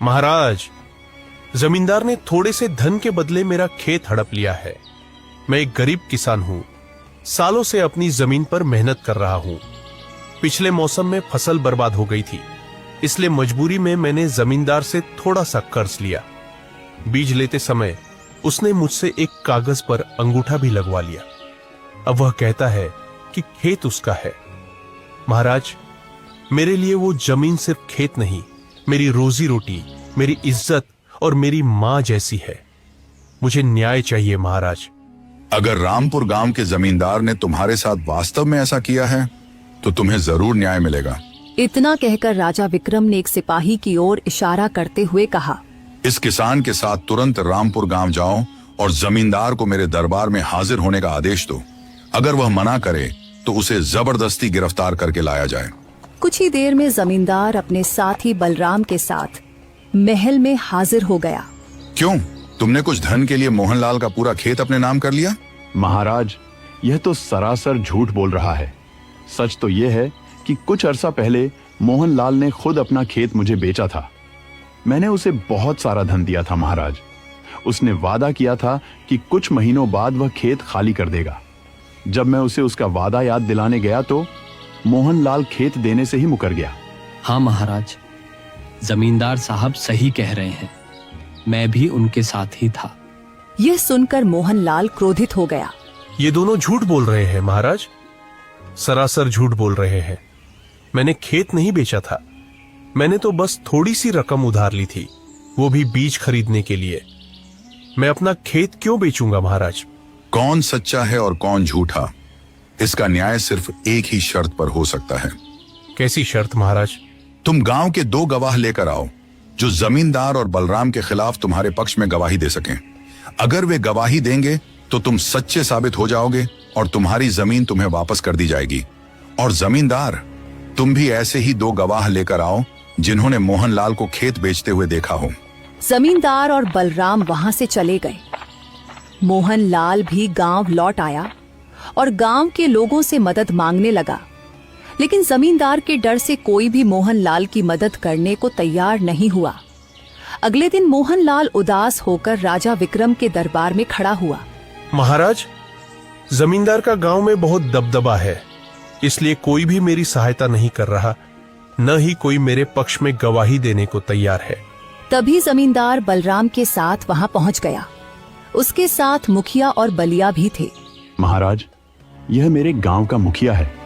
महाराज, जमींदार ने थोड़े से धन के बदले मेरा खेत हड़प लिया है। मैं एक गरीब किसान हूं, सालों से अपनी जमीन पर मेहनत कर रहा हूं। पिछले मौसम में फसल बर्बाद हो गई थी, इसलिए मजबूरी में मैंने जमींदार से थोड़ा सा कर्ज लिया। बीज लेते समय उसने मुझसे एक कागज पर अंगूठा भी लगवा लिया। अब वह कहता है कि खेत उसका है। महाराज, मेरे लिए वो जमीन सिर्फ खेत नहीं, मेरी रोजी रोटी, मेरी इज्जत और मेरी मां जैसी है। मुझे न्याय चाहिए महाराज। अगर रामपुर गांव के जमींदार ने तुम्हारे साथ वास्तव में ऐसा किया है तो तुम्हें जरूर न्याय मिलेगा। इतना कहकर राजा विक्रम ने एक सिपाही की ओर इशारा करते हुए कहा, इस किसान के साथ तुरंत रामपुर गांव जाओ और जमींदार को मेरे दरबार में हाजिर होने का आदेश दो। अगर वह मना करे तो उसे जबरदस्ती गिरफ्तार करके लाया जाए। कुछ ही देर में जमींदार अपने साथी बलराम के साथ महल में हाजिर हो गया। क्यों, तुमने कुछ धन के लिए मोहनलाल का पूरा खेत अपने नाम कर लिया? महाराज, यह तो सरासर झूठ बोल रहा है। सच तो यह है कि कुछ अरसा पहले मोहनलाल ने खुद अपना खेत मुझे बेचा था। मैंने उसे बहुत सारा धन दिया था महाराज। उसने वादा किया था कि कुछ महीनों बाद वह खेत खाली कर देगा। जब मैं उसे उसका वादा याद दिलाने गया तो मोहनलाल खेत देने से ही मुकर गया। हाँ महाराज, जमींदार साहब सही कह रहे हैं, मैं भी उनके साथ ही था। यह सुनकर मोहनलाल क्रोधित हो गया। ये दोनों झूठ बोल रहे हैं महाराज, सरासर झूठ बोल रहे हैं। मैंने खेत नहीं बेचा था, मैंने तो बस थोड़ी सी रकम उधार ली थी, वो भी बीज खरीदने के लिए। मैं अपना खेत क्यों बेचूंगा महाराज? कौन सच्चा है और कौन झूठा, इसका न्याय सिर्फ एक ही शर्त पर हो सकता है। कैसी शर्त महाराज? तुम गांव के 2 गवाह लेकर आओ जो जमींदार और बलराम के खिलाफ तुम्हारे पक्ष में गवाही दे सकें। अगर वे गवाही देंगे तो तुम सच्चे साबित हो जाओगे और तुम्हारी जमीन तुम्हें वापस कर दी जाएगी। और जमींदार, तुम भी ऐसे ही 2 गवाह लेकर आओ जिन्होंने मोहनलाल को खेत बेचते हुए देखा हो। जमींदार और बलराम वहां से चले गए। मोहनलाल भी गांव लौट आया और गांव के लोगों से मदद मांगने लगा, लेकिन जमींदार के डर से कोई भी मोहनलाल की मदद करने को तैयार नहीं हुआ। अगले दिन मोहनलाल उदास होकर राजा विक्रम के दरबार में खड़ा हुआ। महाराज, जमींदार का गांव में बहुत दबदबा है, इसलिए कोई भी मेरी सहायता नहीं कर रहा, न ही कोई मेरे पक्ष में गवाही देने को तैयार है। तभी जमींदार बलराम के साथ वहां पहुंच गया। उसके साथ मुखिया और बलिया भी थे। महाराज, यह मेरे गांव का मुखिया है।